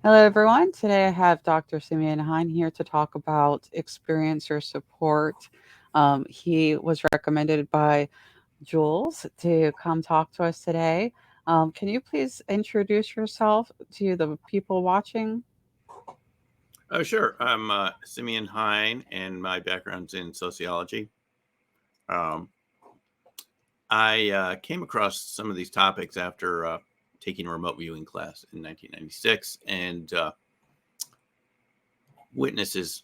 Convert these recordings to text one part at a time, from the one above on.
Hello, everyone. Today I have Dr. Simeon Hein here to talk about experiencer support. He was recommended by Jules to come talk to us today. Can you please introduce yourself to the people watching? Oh, sure. I'm Simeon Hein, and my background's in sociology. Um, I came across some of these topics after taking a remote viewing class in 1996, and witnesses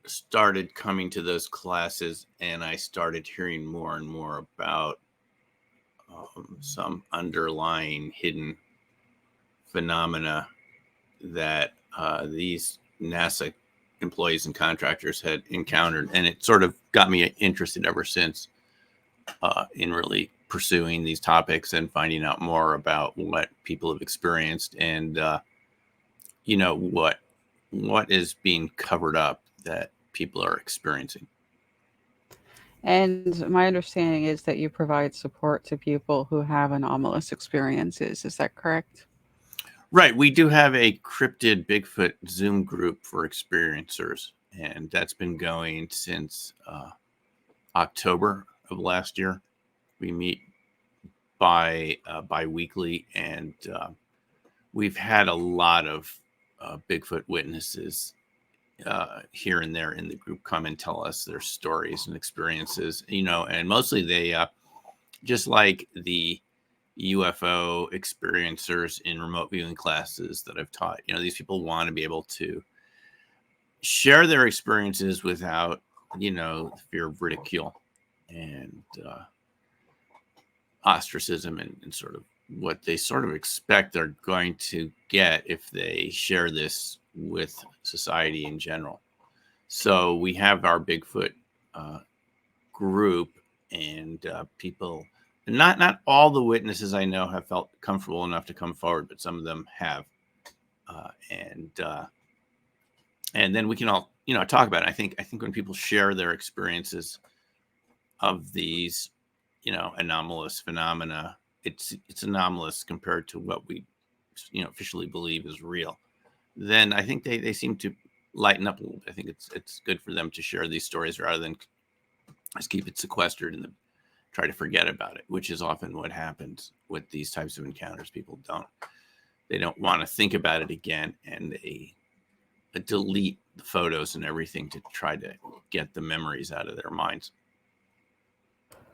started coming to those classes, and I started hearing more and more about some underlying hidden phenomena that these NASA employees and contractors had encountered, and it sort of got me interested ever since in really pursuing these topics and finding out more about what people have experienced and what is being covered up that people are experiencing. And my understanding is that you provide support to people who have anomalous experiences. Is that correct? Right, we do have a cryptid Bigfoot Zoom group for experiencers, and that's been going since October of last year. We meet bi-weekly, and we've had a lot of Bigfoot witnesses here and there in the group come and tell us their stories and experiences, and mostly they, just like the UFO experiencers in remote viewing classes that I've taught, these people want to be able to share their experiences without, the fear of ridicule and ostracism and sort of what they sort of expect they're going to get if they share this with society in general. So we have our Bigfoot uh, group, and people. Not all the witnesses I know have felt comfortable enough to come forward, but some of them have, uh, and uh, and then we can all talk about it. I think when people share their experiences of these anomalous phenomena, it's anomalous compared to what we officially believe is real. Then I think they seem to lighten up a little bit. I think it's good for them to share these stories rather than just keep it sequestered and try to forget about it, which is often what happens with these types of encounters. People don't want to think about it again, and they delete the photos and everything to try to get the memories out of their minds.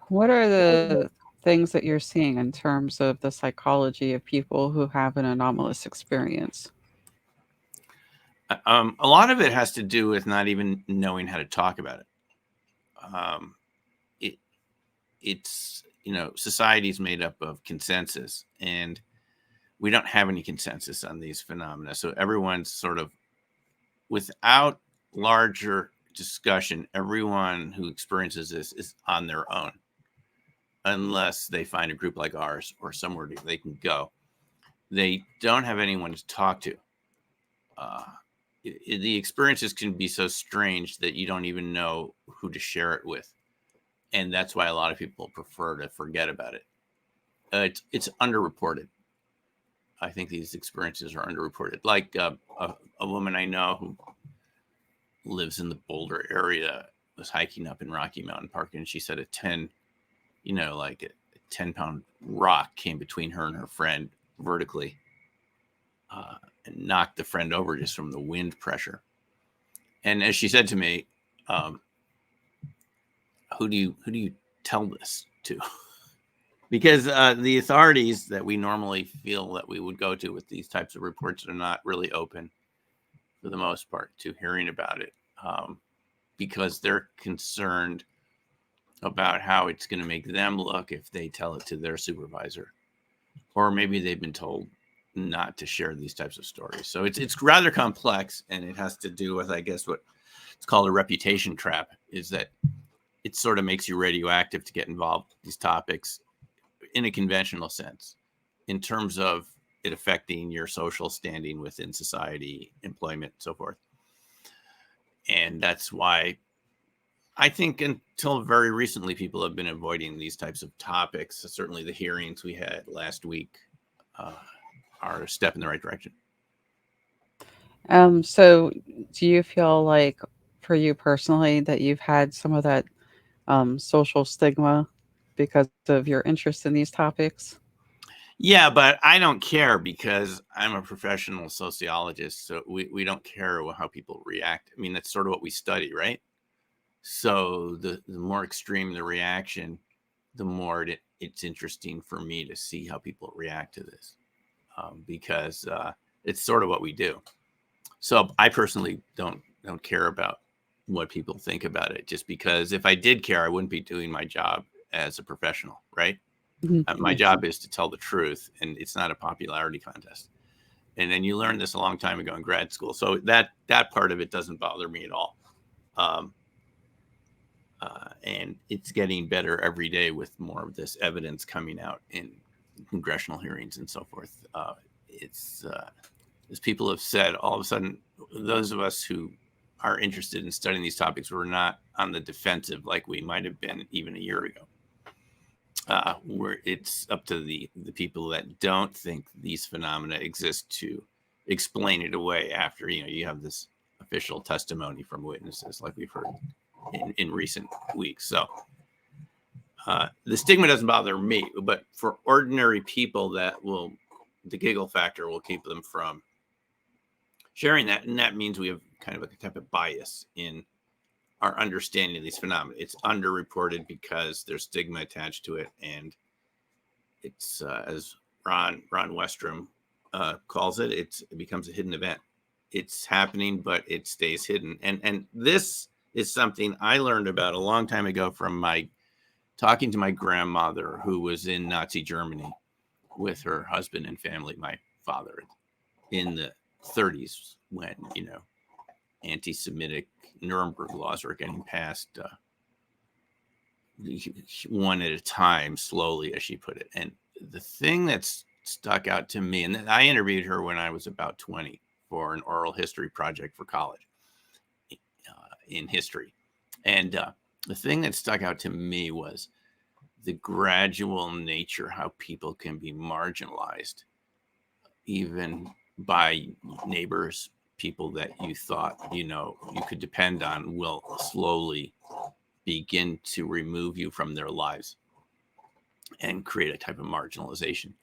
What are the things that you're seeing in terms of the psychology of people who have an anomalous experience? A lot of it has to do with not even knowing how to talk about it. Um, it it's society's made up of consensus, and we don't have any consensus on these phenomena. So everyone's sort of without larger discussion. Everyone who experiences this is on their own, unless they find a group like ours or somewhere they can go. They don't have anyone to talk to. Uh, the experiences can be so strange that you don't even know who to share it with, and that's why a lot of people prefer to forget about it. It's underreported. I think these experiences are underreported. Like a woman I know who lives in the Boulder area was hiking up in Rocky Mountain Park, and she said like a 10-pound rock came between her and her friend vertically, uh, and knocked the friend over just from the wind pressure. And as she said to me, um, who do you tell this to? Because the authorities that we normally feel that we would go to with these types of reports are not really open for the most part to hearing about it, because they're concerned about how it's going to make them look if they tell it to their supervisor, or maybe they've been told not to share these types of stories. So it's rather complex, and it has to do with, I guess, what it's called a reputation trap. Is that it sort of makes you radioactive to get involved with these topics in a conventional sense, in terms of it affecting your social standing within society, employment, and so forth. And that's why I think until very recently, people have been avoiding these types of topics. Certainly, the hearings we had last week uh, are a step in the right direction. So do you feel like for you personally that you've had some of that social stigma because of your interest in these topics? Yeah, but I don't care because I'm a professional sociologist. So we don't care how people react. I mean, that's sort of what we study, right? So the more extreme the reaction, the more it's interesting for me to see how people react to this, because it's sort of what we do. So I personally don't care about what people think about it, just because if I did care, I wouldn't be doing my job as a professional, right? Mhm. My Yes. job is to tell the truth, and it's not a popularity contest. And then you learn this a long time ago in grad school, so that part of it doesn't bother me at all. Um, and it's getting better every day with more of this evidence coming out in congressional hearings and so forth. It's As people have said, all of a sudden, those of us who are interested in studying these topics, we're not on the defensive like we might have been even a year ago. Where it's up to the people that don't think these phenomena exist to explain it away after you have this official testimony from witnesses like we've heard in recent weeks. So the stigma doesn't bother me, but for ordinary people, the giggle factor will keep them from sharing that, and that means we have kind of a type of bias in our understanding of these phenomena. It's underreported because there's stigma attached to it, and it's as Ron Westrom calls it, it becomes a hidden event. It's happening, but it stays hidden, and this is something I learned about a long time ago from my talking to my grandmother, who was in Nazi Germany with her husband and family, my father, in the 30s, when anti-Semitic Nuremberg laws were getting passed, one at a time, slowly, as she put it. And the thing that's stuck out to me, and I interviewed her when I was about 20 for an oral history project for college in history. And the thing that stuck out to me was the gradual nature, how people can be marginalized, even by neighbors, people that you thought you could depend on, will slowly begin to remove you from their lives and create a type of marginalization.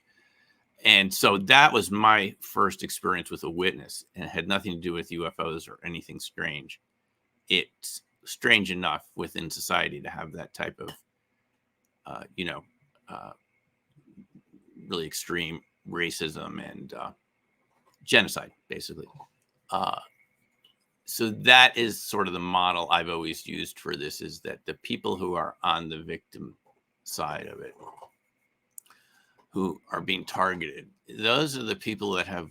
And so that was my first experience with a witness, and it had nothing to do with UFOs or anything strange. It's strange enough within society to have that type of uh, you know uh, really extreme racism and genocide, basically. uh, so that is sort of the model I've always used for this, is that the people who are on the victim side of it, who are being targeted, those are the people that have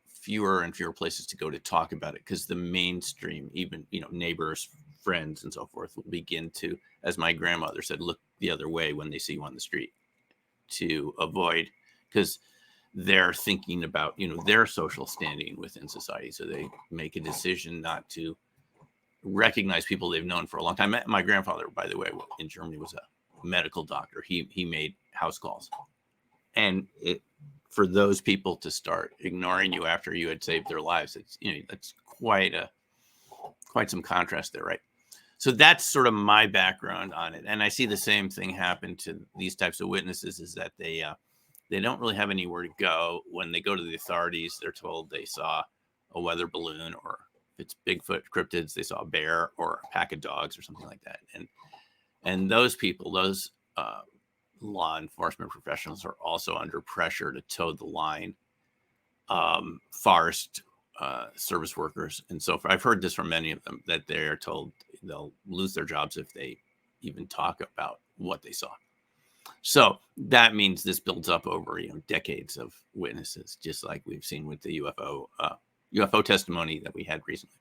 fewer and fewer places to go to talk about it, because the mainstream, even neighbors, friends, and so forth, will begin to, as my grandmother said, look the other way when they see you on the street, to avoid, because they're thinking about their social standing within society, so they make a decision not to recognize people they've known for a long time. My grandfather, by the way, in Germany, was a medical doctor. He made house calls, and for those people to start ignoring you after you had saved their lives, that's quite some contrast there, right? So that's sort of my background on it, and I see the same thing happen to these types of witnesses, is that they don't really have anywhere to go. When they go to the authorities, they're told they saw a weather balloon, or if it's Bigfoot cryptids, they saw a bear or a pack of dogs or something like that. And those people, those law enforcement professionals, are also under pressure to toe the line. Forest service workers and so forth. I've heard this from many of them, that they are told they'll lose their jobs if they even talk about what they saw. So that means this builds up over decades of witnesses, just like we've seen with the UFO testimony that we had recently.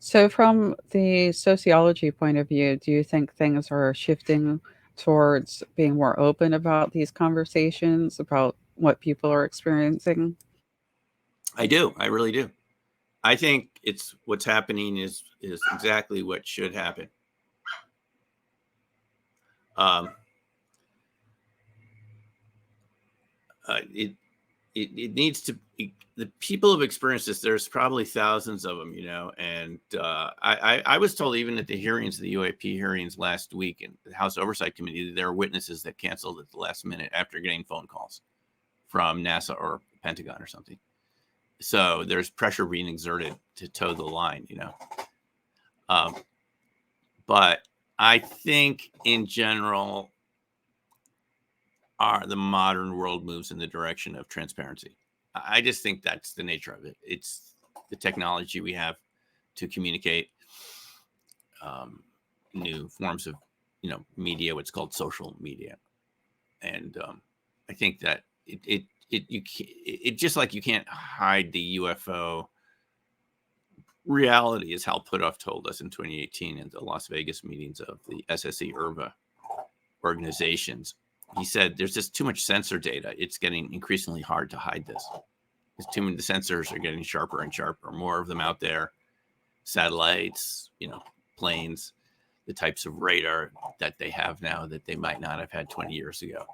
So, from the sociology point of view, do you think things are shifting towards being more open about these conversations about what people are experiencing? I do. I really do. I think it's what's happening is exactly what should happen. Um, it it needs to be, the people who've experienced this, there's probably thousands of them, and I was told even at the hearings, the UAP hearings last week in the House Oversight Committee, there are witnesses that canceled at the last minute after getting phone calls from NASA or Pentagon or something. So there's pressure being exerted to toe the line, but I think in general, the modern world moves in the direction of transparency. I just think that's the nature of it. It's the technology we have to communicate, new forms of, media, what's called social media. And I think that it just like you can't hide the UFO reality, is Hal Puthoff told us in 2018 in the Las Vegas meetings of the SSE IRVA organizations. He said there's just too much sensor data. It's getting increasingly hard to hide this. There's too many, the sensors are getting sharper and sharper, more of them out there, satellites, planes, the types of radar that they have now that they might not have had 20 years ago,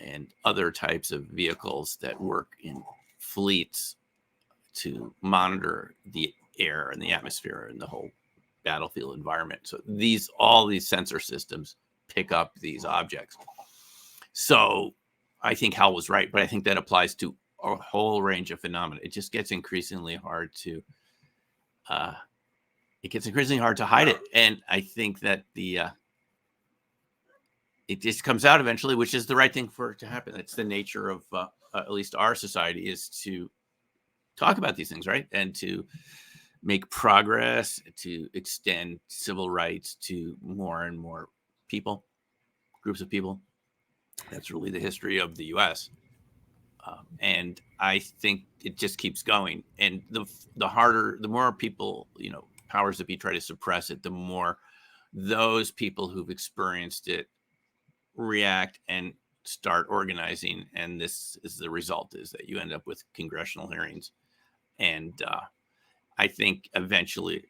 and other types of vehicles that work in fleets to monitor the air and the atmosphere and the whole battlefield environment. So all these sensor systems pick up these objects. So I think Hal was right, but I think that applies to a whole range of phenomena. It just gets increasingly hard to hide it. And I think that it just comes out eventually, which is the right thing for it to happen. It's the nature of at least our society, is to talk about these things, right? And to make progress, to extend civil rights to more and more people, groups of people. That's really the history of the U.S. And I think it just keeps going. And the more people, powers that be try to suppress it, the more those people who've experienced it react and start organizing. And this is the result, is that you end up with congressional hearings. And I think eventually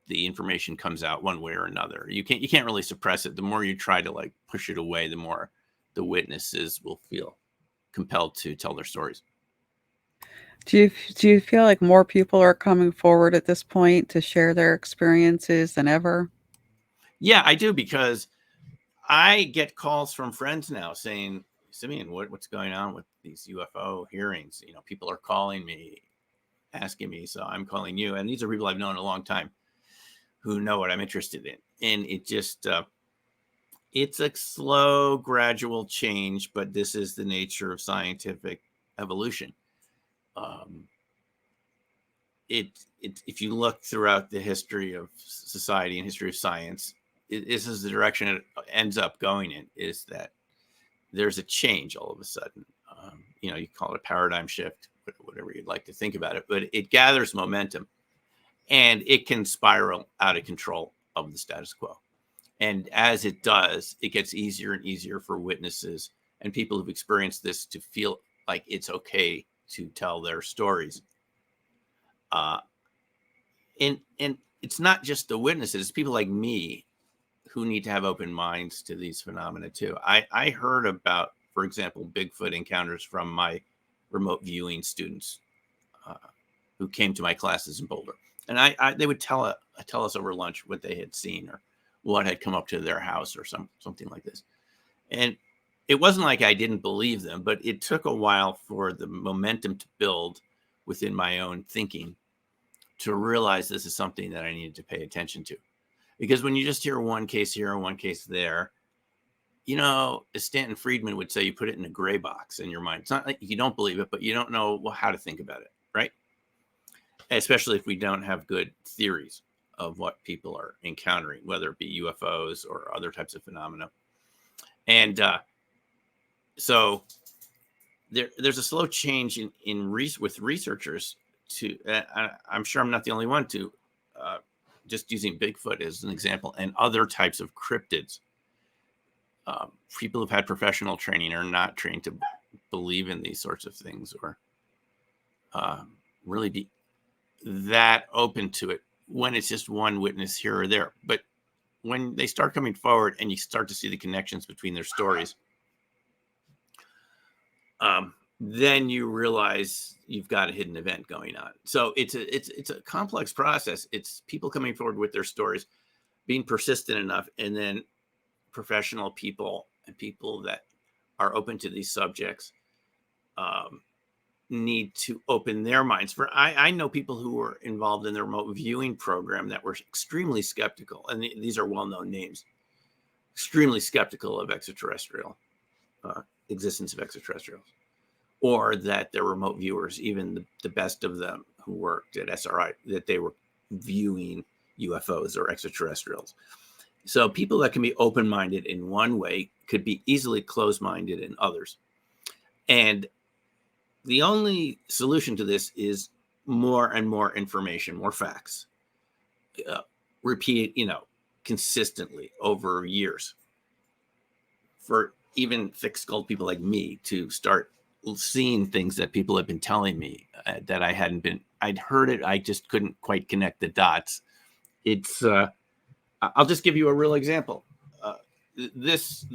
the information comes out one way or another. You can't really suppress it. The more you try to push it away, the more the witnesses will feel compelled to tell their stories. Do you feel like more people are coming forward at this point to share their experiences than ever? Yeah, I do, because I get calls from friends now saying, Simeon, what's going on with these UFO hearings? People are calling me, asking me, so I'm calling you. And these are people I've known a long time who know what I'm interested in. And it just, it's a slow, gradual change, but this is the nature of scientific evolution. If you look throughout the history of society and history of science, this is the direction it ends up going in, is that there's a change all of a sudden. You call it a paradigm shift, whatever you'd like to think about it, but it gathers momentum, and it can spiral out of control of the status quo. And as it does, it gets easier and easier for witnesses and people who've experienced this to feel like it's okay to tell their stories. And it's not just the witnesses, it's people like me who need to have open minds to these phenomena too. I heard about, for example, Bigfoot encounters from my remote viewing students who came to my classes in Boulder. And they would tell us over lunch what they had seen or what had come up to their house or something like this. And it wasn't like I didn't believe them, but it took a while for the momentum to build within my own thinking to realize this is something that I needed to pay attention to. Because when you just hear one case here and one case there, as Stanton Friedman would say, you put it in a gray box in your mind. It's not like you don't believe it, but you don't know how to think about it, right? Especially if we don't have good theories of what people are encountering, whether it be UFOs or other types of phenomena. And so there's a slow change with researchers to, I'm sure I'm not the only one to, just using Bigfoot as an example, and other types of cryptids. People who've had professional training are not trained to believe in these sorts of things or really be that open to it when it's just one witness here or there. But when they start coming forward and you start to see the connections between their stories, then you realize you've got a hidden event going on. So it's a complex process. It's people coming forward with their stories, being persistent enough, and then professional people and people that are open to these subjects need to open their minds. I know people who were involved in the remote viewing program that were extremely skeptical, and these are well-known names, extremely skeptical of extraterrestrial existence of extraterrestrials, or that they're remote viewers, even the best of them who worked at SRI, that they were viewing UFOs or extraterrestrials. So people that can be open-minded in one way could be easily closed-minded in others. And the only solution to this is more and more information, more facts, repeat, consistently over years, for even thick-skulled people like me to start seeing things that people have been telling me that I'd heard it, I just couldn't quite connect the dots. It's I'll just give you a real example. This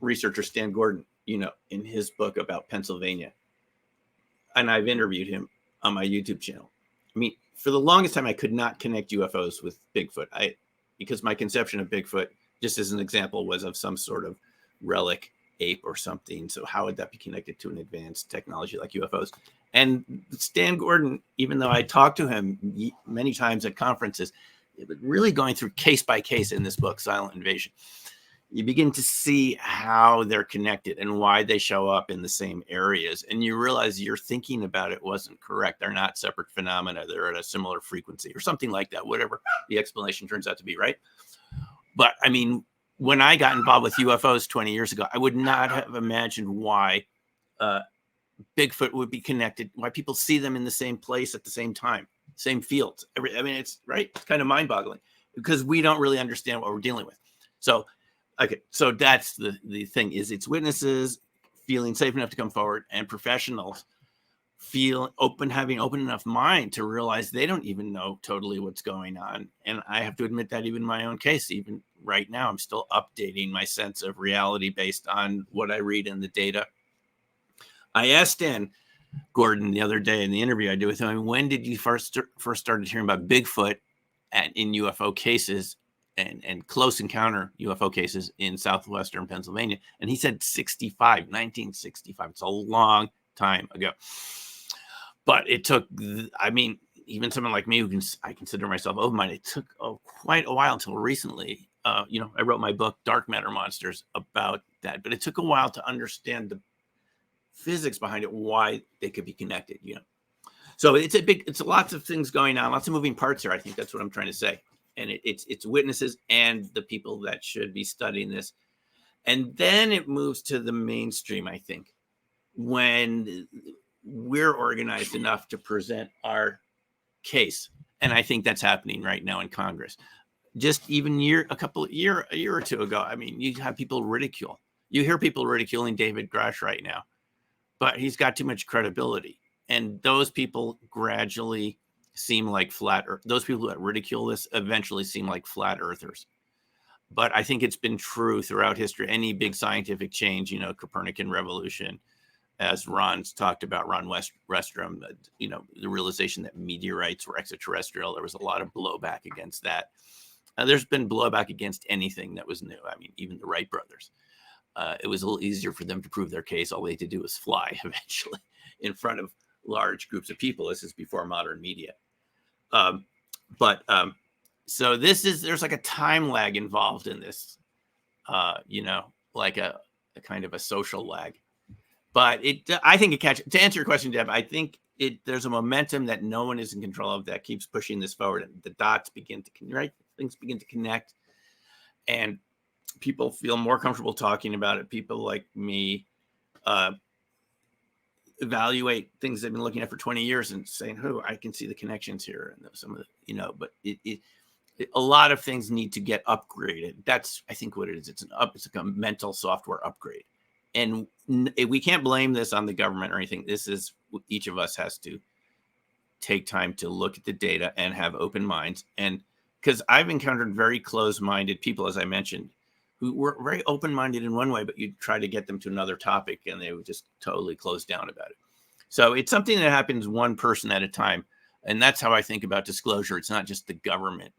researcher, Stan Gordon, in his book about Pennsylvania, and I've interviewed him on my YouTube channel. I mean, for the longest time, I could not connect UFOs with Bigfoot. Because my conception of Bigfoot, just as an example, was of some sort of relic ape or something. So how would that be connected to an advanced technology like UFOs? And Stan Gordon, even though I talked to him many times at conferences, it was really going through case by case in this book, Silent Invasion. You begin to see how they're connected and why they show up in the same areas. And you realize your thinking about it wasn't correct. They're not separate phenomena. They're at a similar frequency or something like that, whatever the explanation turns out to be, right? But I mean, when I got involved with UFOs 20 years ago, I would not have imagined why Bigfoot would be connected, why people see them in the same place at the same time, same fields. I mean, it's right. It's kind of mind-boggling because we don't really understand what we're dealing with. So, okay, so that's the thing is it's witnesses feeling safe enough to come forward and professionals having open enough mind to realize they don't even know totally what's going on. And I have to admit that even in my own case, even right now, I'm still updating my sense of reality based on what I read in the data. I asked Stan Gordon the other day in the interview I did with him, when did you first started hearing about Bigfoot in UFO cases and close encounter UFO cases in southwestern Pennsylvania? And he said 1965. It's a long time ago. But it took, I mean, even someone like me I consider myself open-minded, it took quite a while until recently. I wrote my book, Dark Matter Monsters, about that. But it took a while to understand the physics behind it, why they could be connected, So it's lots of things going on, lots of moving parts here. I think that's what I'm trying to say. And it's witnesses and the people that should be studying this. And then it moves to the mainstream, I think, when we're organized enough to present our case. And I think that's happening right now in Congress. Just even a year or two ago, I mean, you have people you hear people ridiculing David Grush right now, but he's got too much credibility. And those people gradually seem like those people that ridicule this eventually seem like flat earthers. But I think it's been true throughout history. Any big scientific change, Copernican revolution, as Ron's talked about, Ron Westrom, the realization that meteorites were extraterrestrial. There was a lot of blowback against that. There's been blowback against anything that was new. I mean, even the Wright brothers. It was a little easier for them to prove their case. All they had to do was fly eventually in front of large groups of people. This is before modern media. So there's like a time lag involved in this, like a kind of a social lag. But I think to answer your question, Deb, I think there's a momentum that no one is in control of that keeps pushing this forward. And the dots begin to things begin to connect, and people feel more comfortable talking about it. People like me evaluate things they've been looking at for 20 years and saying, I can see the connections here. And some of the, but a lot of things need to get upgraded. That's, I think, what it is. It's like a mental software upgrade. And we can't blame this on the government or anything. This is, each of us has to take time to look at the data and have open minds. And because I've encountered very close-minded people, as I mentioned, who were very open-minded in one way, but you'd try to get them to another topic and they would just totally close down about it. So it's something that happens one person at a time. And that's how I think about disclosure. It's not just the government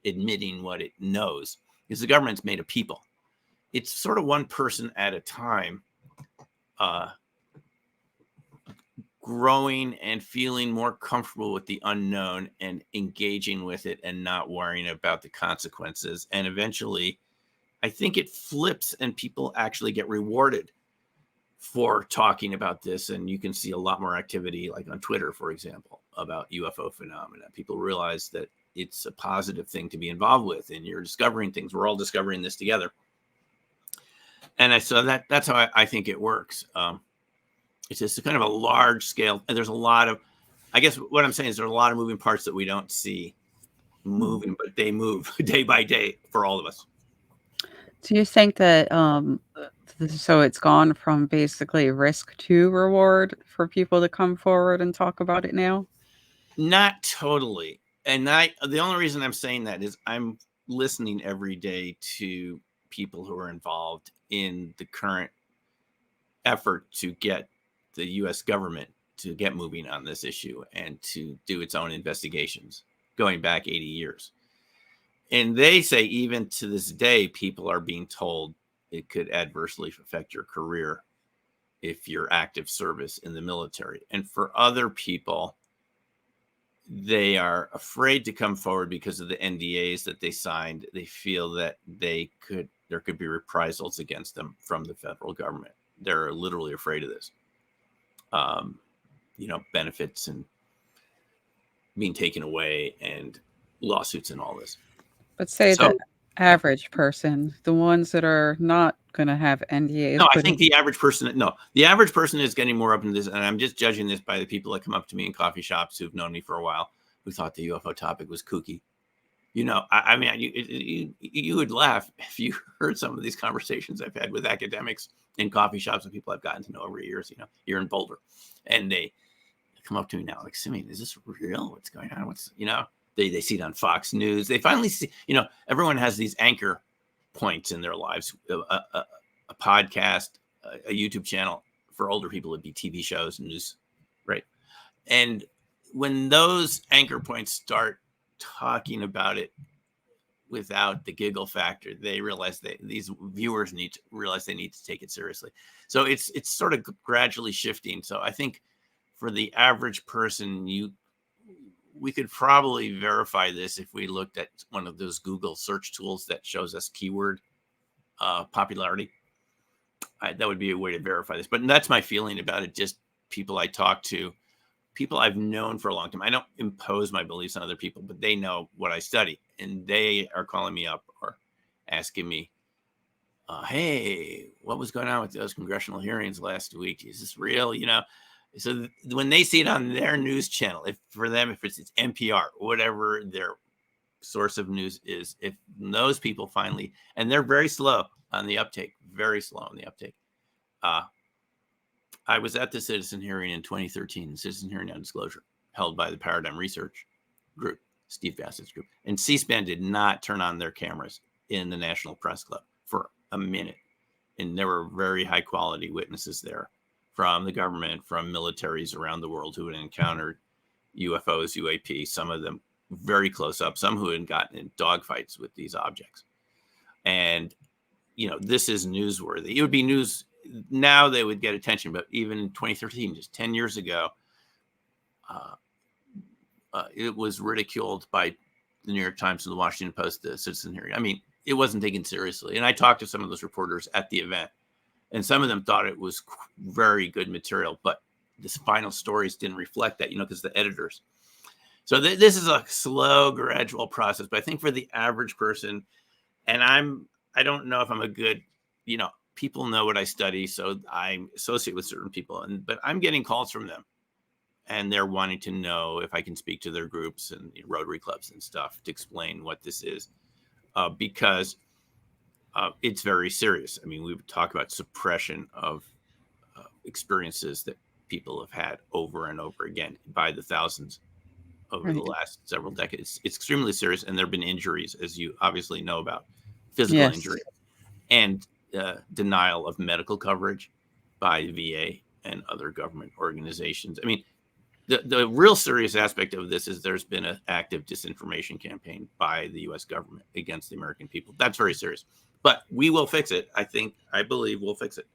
admitting what it knows, because the government's made of people. It's sort of one person at a time, growing and feeling more comfortable with the unknown and engaging with it and not worrying about the consequences. And eventually, I think it flips and people actually get rewarded for talking about this. And you can see a lot more activity, like on Twitter, for example, about UFO phenomena. People realize that it's a positive thing to be involved with, and you're discovering things. We're all discovering this together. And so that's how I think it works. It's just kind of a large scale. And there's a lot of, I guess what I'm saying is there's a lot of moving parts that we don't see moving, but they move day by day for all of us. Do you think that so it's gone from basically risk to reward for people to come forward and talk about it now? Not totally. And the only reason I'm saying that is I'm listening every day to people who are involved in the current effort to get the US government to get moving on this issue and to do its own investigations going back 80 years. And they say even to this day, people are being told it could adversely affect your career if you're active service in the military. And for other people, they are afraid to come forward because of the NDAs that they signed. They feel that there could be reprisals against them from the federal government. They're literally afraid of this. Benefits and being taken away and lawsuits and all this. But say the So, yeah. average person, the ones that are not going to have NDAs No, I put think in. the average person is getting more up into this. And I'm just judging this by the people that come up to me in coffee shops who've known me for a while, who thought the UFO topic was kooky. I mean, you would laugh if you heard some of these conversations I've had with academics in coffee shops and people I've gotten to know over years, here in Boulder. And they come up to me now like, Simeon, is this real? What's going on? They see it on Fox News. They finally see, everyone has these anchor points in their lives, a podcast, a YouTube channel. For older people, it'd be TV shows and news, right? And when those anchor points start talking about it without the giggle factor, they realize these viewers need to realize they need to take it seriously. So it's sort of gradually shifting. So I think for the average person, we could probably verify this if we looked at one of those Google search tools that shows us keyword popularity. That would be a way to verify this. But that's my feeling about it. Just people I talk to, people I've known for a long time. I don't impose my beliefs on other people, but they know what I study. And they are calling me up or asking me, hey, what was going on with those congressional hearings last week? Is this real? So when they see it on their news channel, if it's NPR, whatever their source of news is, if those people finally, and they're very slow on the uptake, I was at the citizen hearing in 2013, citizen hearing on disclosure held by the Paradigm Research Group, Steve Bassett's group, and C-SPAN did not turn on their cameras in the National Press Club for a minute. And there were very high quality witnesses there from the government, from militaries around the world who had encountered UFOs, UAP, some of them very close up, some who had gotten in dogfights with these objects. And, this is newsworthy. It would be news now, they would get attention, but even in 2013, just 10 years ago, it was ridiculed by the New York Times and the Washington Post, the citizen hearing. I mean, it wasn't taken seriously. And I talked to some of those reporters at the event, and some of them thought it was very good material, but the final stories didn't reflect that, because the editors. So this is a slow, gradual process. But I think for the average person, and I don't know if I'm a good, people know what I study, so I associate with certain people, but I'm getting calls from them, and they're wanting to know if I can speak to their groups and Rotary clubs and stuff to explain what this is, because it's very serious. I mean, we would talk about suppression of experiences that people have had over and over again by the thousands over the Right. last several decades. It's extremely serious, and there have been injuries, as you obviously know about, physical Yes. injury. and denial of medical coverage by VA and other government organizations. I mean, the real serious aspect of this is there's been an active disinformation campaign by the U.S. government against the American people. That's very serious, but we will fix it. I believe we'll fix it.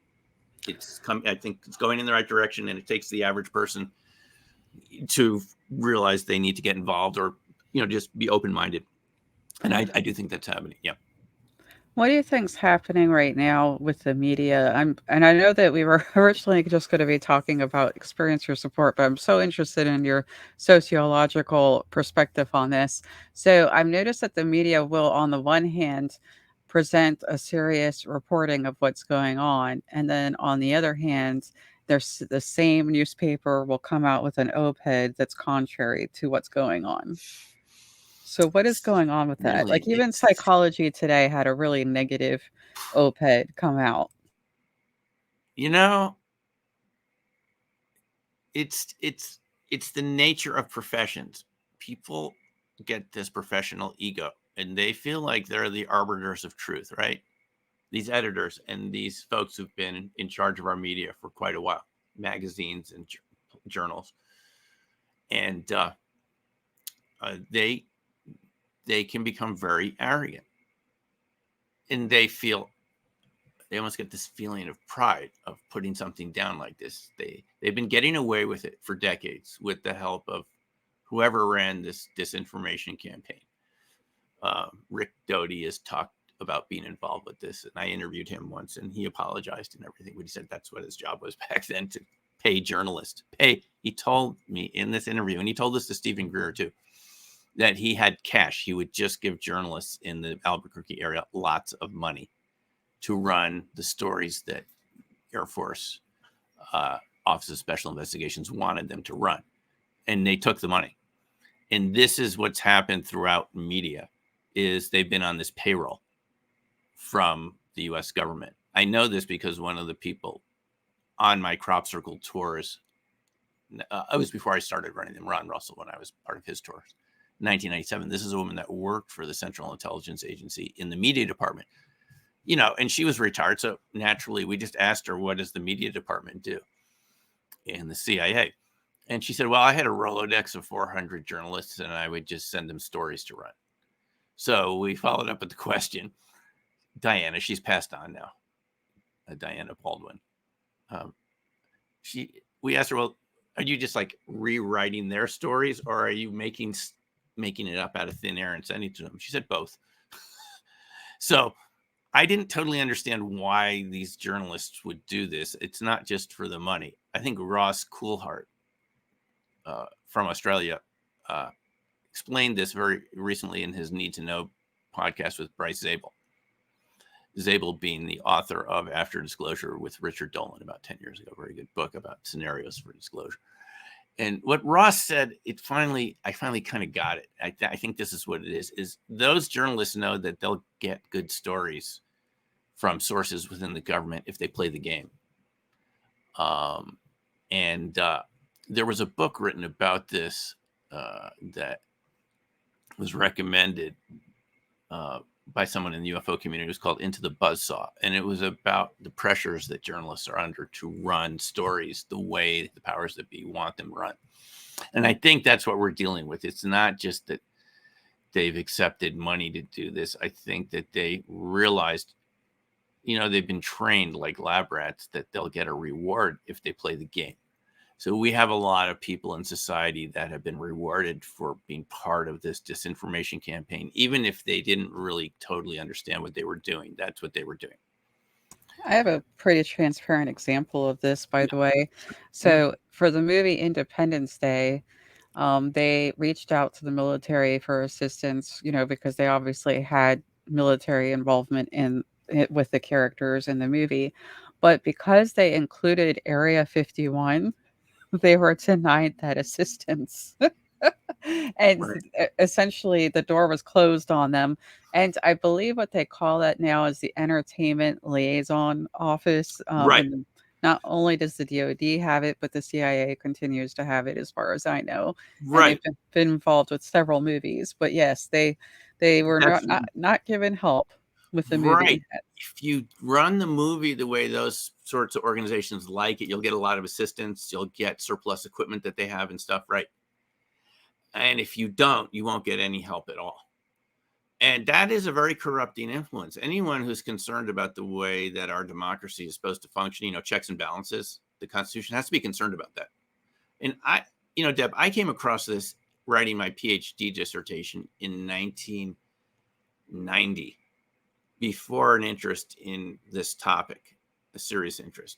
I think it's going in the right direction, and it takes the average person to realize they need to get involved, or just be open-minded. And I do think that's happening. Yeah. What do you think's happening right now with the media? And I know that we were originally just going to be talking about experiencer support, but I'm so interested in your sociological perspective on this. So I've noticed that the media will, on the one hand, present a serious reporting of what's going on, and then on the other hand, there's the same newspaper will come out with an op-ed that's contrary to what's going on. So what is going on with that? Like Really, even it's Psychology Today had a really negative op-ed come out. you know it's the nature of professions. People get this professional ego, and they feel like they're the arbiters of truth, right? These editors and these folks who've been in charge of our media for quite a while, magazines and journals, and they can become very arrogant, and they almost get this feeling of pride of putting something down like this. They've been getting away with it for decades with the help of whoever ran this disinformation campaign. Rick Doty has talked about being involved with this, and I interviewed him once, and he apologized and everything, but he said that's what his job was back then, to pay journalists. He told me in this interview, and he told this to Stephen Greer too, that he had cash. He would just give journalists in the Albuquerque area lots of money to run the stories that Air Force Office of Special Investigations wanted them to run. And they took the money. And this is what's happened throughout media, is they've been on this payroll from the U.S. government. I know this because one of the people on my crop circle tours, it was before I started running them, Ron Russell, when I was part of his tours, 1997. This is a woman that worked for the Central Intelligence Agency in the media department. And she was retired. So naturally, we just asked her, what does the media department do in the CIA? And she said, well, I had a Rolodex of 400 journalists, and I would just send them stories to run. So we followed up with the question. Diana, she's passed on now, Diana Baldwin. We asked her, well, are you just like rewriting their stories, or are you making it up out of thin air and sending it to them? She said both. So I didn't totally understand why these journalists would do this. It's not just for the money. I think Ross Coulthart from Australia explained this very recently in his Need to Know podcast with Bryce Zabel. Zabel being the author of After Disclosure with Richard Dolan about 10 years ago, a very good book about scenarios for disclosure. And what Ross said, I finally kind of got it. I think this is what it is those journalists know that they'll get good stories from sources within the government if they play the game. And there was a book written about this that was recommended by someone in the UFO community. It was called Into the Buzzsaw. And it was about the pressures that journalists are under to run stories the way the powers that be want them run. And I think that's what we're dealing with. It's not just that they've accepted money to do this. I think that they realized, they've been trained like lab rats that they'll get a reward if they play the game. So we have a lot of people in society that have been rewarded for being part of this disinformation campaign, even if they didn't really totally understand what they were doing. That's what they were doing. I have a pretty transparent example of this, by Yeah. the way. Yeah. So for the movie Independence Day, they reached out to the military for assistance, because they obviously had military involvement in it with the characters in the movie. But because they included Area 51, they were denied that assistance. And Right. essentially the door was closed on them. And I believe what they call that now is the Entertainment Liaison Office. Right. And not only does the DoD have it, but the CIA continues to have it, as far as I know. And they've Right. been involved with several movies. But yes, they were That's not given help. with the Right. movie. If you run the movie the way those sorts of organizations like it, you'll get a lot of assistance. You'll get surplus equipment that they have and stuff, right? And if you don't, you won't get any help at all. And that is a very corrupting influence. Anyone who's concerned about the way that our democracy is supposed to function, checks and balances, the Constitution has to be concerned about that. And Deb, I came across this writing my PhD dissertation in 1990 before an interest in this topic, a serious interest.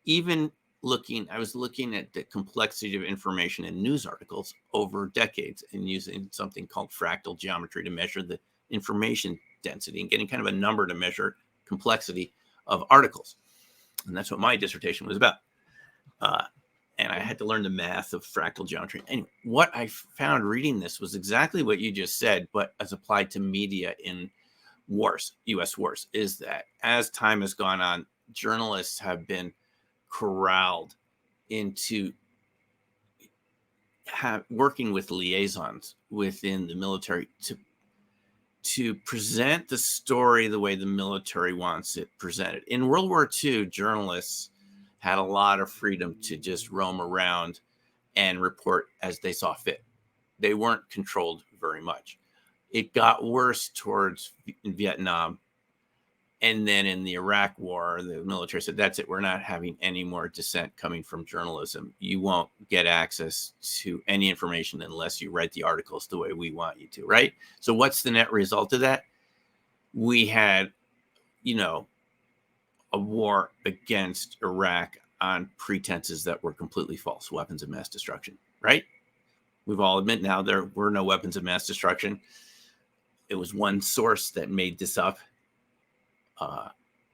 Even I was looking at the complexity of information in news articles over decades and using something called fractal geometry to measure the information density and getting kind of a number to measure complexity of articles. And that's what my dissertation was about. And I had to learn the math of fractal geometry. Anyway, what I found reading this was exactly what you just said, but as applied to media in wars, U.S. wars, is that as time has gone on, journalists have been corralled into working with liaisons within the military to present the story the way the military wants it presented. In World War II, journalists had a lot of freedom to just roam around and report as they saw fit. They weren't controlled very much. It got worse towards Vietnam. And then in the Iraq war, the military said, that's it. We're not having any more dissent coming from journalism. You won't get access to any information unless you write the articles the way we want you to, right? So what's the net result of that? We had, a war against Iraq on pretenses that were completely false, weapons of mass destruction, right? We've all admit now there were no weapons of mass destruction. It was one source that made this up.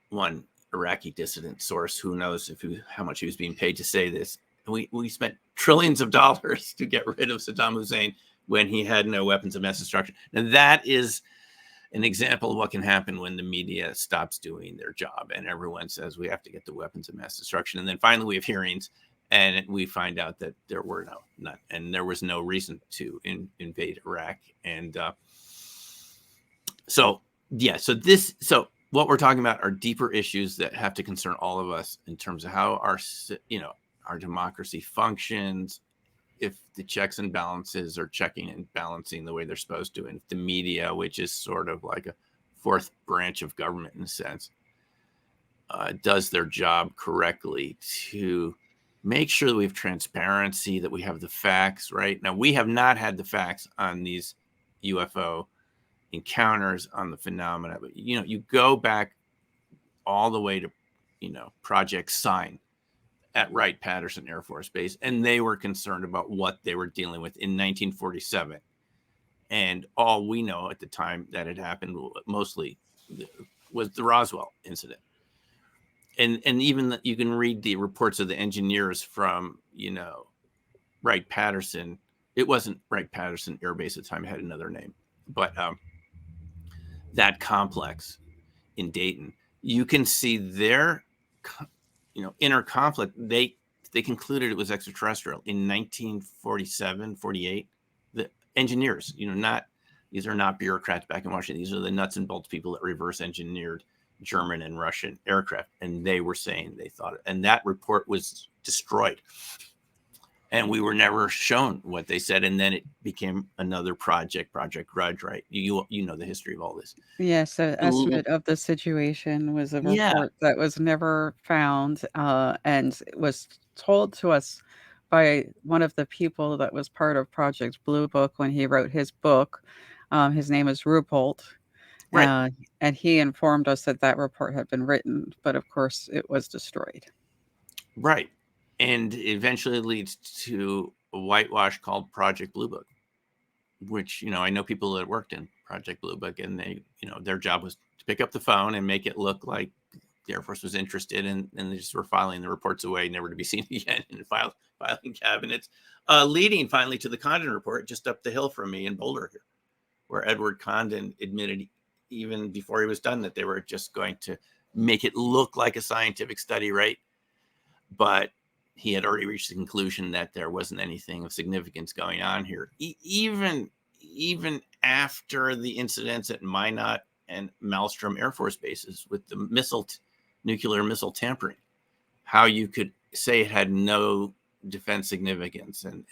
One Iraqi dissident source, who knows how much he was being paid to say this. And we spent trillions of dollars to get rid of Saddam Hussein when he had no weapons of mass destruction. And that is an example of what can happen when the media stops doing their job and everyone says we have to get the weapons of mass destruction. And then finally we have hearings and we find out that there were none, and there was no reason to invade Iraq. And so what we're talking about are deeper issues that have to concern all of us in terms of how our democracy functions, if the checks and balances are checking and balancing the way they're supposed to, and if the media, which is sort of like a fourth branch of government in a sense, does their job correctly to make sure that we have transparency, that we have the facts, right? Now, we have not had the facts on these UFO encounters, on the phenomena, but you go back all the way to Project Sign at Wright-Patterson Air Force Base, and they were concerned about what they were dealing with in 1947. And all we know at the time that had happened mostly was the Roswell incident. And even you can read the reports of the engineers from Wright-Patterson. It wasn't Wright-Patterson Air Base at the time; it had another name, but that complex in Dayton, you can see their inner conflict. They concluded it was extraterrestrial in 1947, 48. The engineers, these are not bureaucrats back in Washington. These are the nuts and bolts people that reverse engineered German and Russian aircraft, and they were saying they thought it. And that report was destroyed. And we were never shown what they said. And then it became another Project Grudge, right? You know the history of all this. Yes, an estimate of the situation was a Yeah, report that was never found, and it was told to us by one of the people that was part of Project Blue Book when he wrote his book. His name is Rupolt, right, and he informed us that that report had been written, but of course it was destroyed. right. And eventually leads to a whitewash called Project Blue Book, which, I know people that worked in Project Blue Book, and they, their job was to pick up the phone and make it look like the Air Force was interested, and they just were filing the reports away, never to be seen again, in filing cabinets, leading finally to the Condon report just up the hill from me in Boulder here, where Edward Condon admitted even before he was done that they were just going to make it look like a scientific study, right? But he had already reached the conclusion that there wasn't anything of significance going on here. Even after the incidents at Minot, and Maelstrom Air Force bases with the nuclear missile tampering, how you could say it had no defense significance and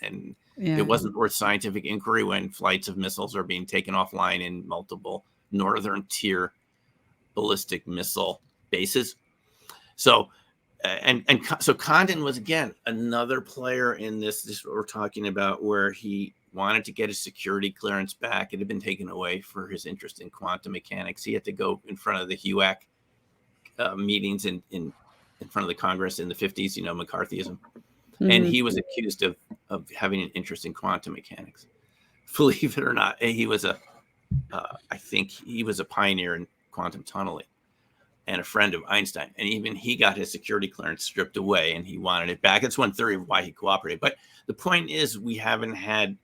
it Yeah. wasn't worth scientific inquiry when flights of missiles are being taken offline in multiple northern tier ballistic missile bases. So so Condon was, again, another player in this what we're talking about, where he wanted to get his security clearance back. It had been taken away for his interest in quantum mechanics. He had to go in front of the HUAC meetings in front of the Congress in the 50s, McCarthyism. And Hmm. he was accused of having an interest in quantum mechanics. Believe it or not, I think he was a pioneer in quantum tunneling and a friend of Einstein. And even he got his security clearance stripped away and he wanted it back. That's one theory of why he cooperated. But the point is, we haven't had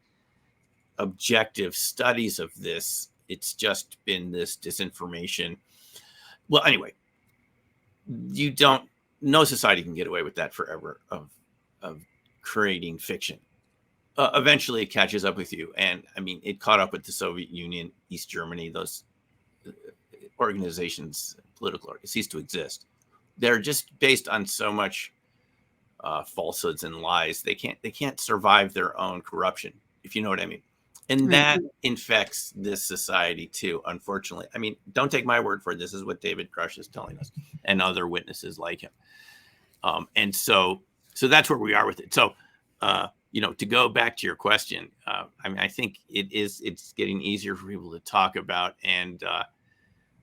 objective studies of this. It's just been this disinformation. Well, anyway, no society can get away with that forever of creating fiction. Eventually it catches up with you. And I mean, it caught up with the Soviet Union, East Germany, those organizations, political cease to exist. They're just based on so much falsehoods and lies. They can't survive their own corruption, if you know what I mean. And Right. that infects this society too, unfortunately. I mean, don't take my word for it. This is what David Grush is telling us and other witnesses like him. And so that's where we are with it. So, to go back to your question, I mean, I think it's getting easier for people to talk about, and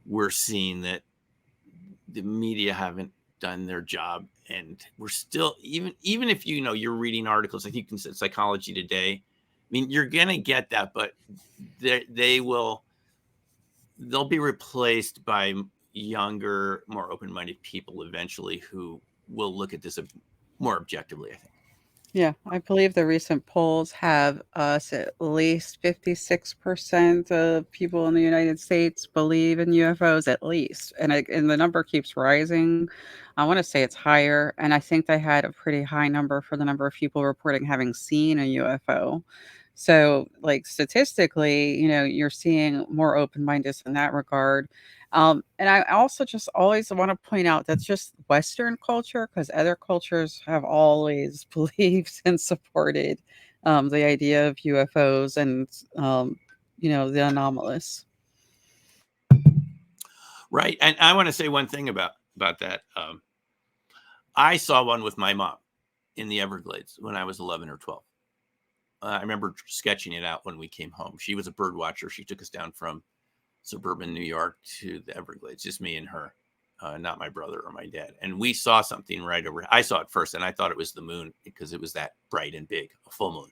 we're seeing that the media haven't done their job, and we're still, even if you're reading articles, I think you can say Psychology Today. I mean, you're gonna get that, but they'll be replaced by younger, more open-minded people eventually who will look at this more objectively, I think. Yeah, I believe the recent polls have us at least 56% of people in the United States believe in UFOs, at least. And the number keeps rising. I want to say it's higher. And I think they had a pretty high number for the number of people reporting having seen a UFO. So, like, statistically, you're seeing more open mindedness in that regard. And I also just always want to point out that's just Western culture, because other cultures have always believed and supported the idea of UFOs and, the anomalous. Right. And I want to say one thing about that. I saw one with my mom in the Everglades when I was 11 or 12. I remember sketching it out when we came home. She was a bird watcher. She took us down from suburban New York to the Everglades, just me and her, not my brother or my dad. And we saw something right over. I saw it first, and I thought it was the moon because it was that bright and big, a full moon.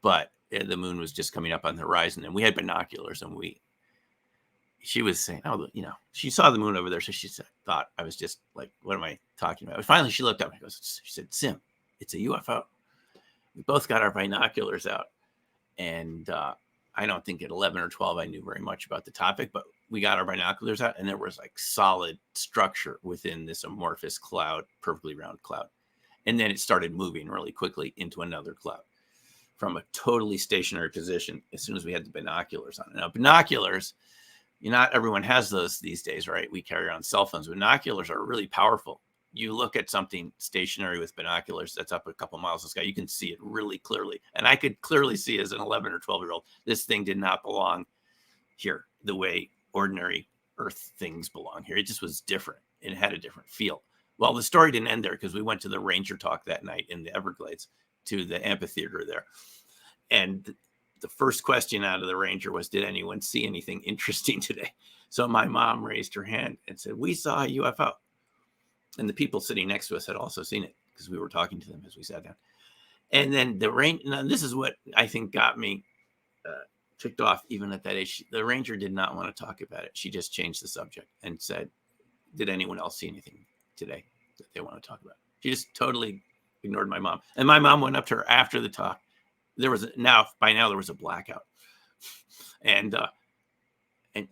But the moon was just coming up on the horizon, and we had binoculars, and she was saying, oh, she saw the moon over there. So she thought I was just like, what am I talking about? But finally, she looked up and she said, Sim, it's a UFO. We both got our binoculars out. And I don't think at 11 or 12, I knew very much about the topic, but we got our binoculars out and there was like solid structure within this amorphous cloud, perfectly round cloud. And then it started moving really quickly into another cloud from a totally stationary position as soon as we had the binoculars on. Now, binoculars, not everyone has those these days, right? We carry around cell phones. Binoculars are really powerful. You look at something stationary with binoculars that's up a couple miles in the sky, you can see it really clearly. And I could clearly see as an 11 or 12-year-old, this thing did not belong here the way ordinary Earth things belong here. It just was different. It had a different feel. Well, the story didn't end there because we went to the ranger talk that night in the Everglades to the amphitheater there. And the first question out of the ranger was, did anyone see anything interesting today? So my mom raised her hand and said, we saw a UFO. And the people sitting next to us had also seen it because we were talking to them as we sat down. And then the ranger, now this is what I think got me ticked off even at that age. The ranger did not want to talk about it. She just changed the subject and said, did anyone else see anything today that they want to talk about? She just totally ignored my mom. And my mom went up to her after the talk. By now there was a blackout. And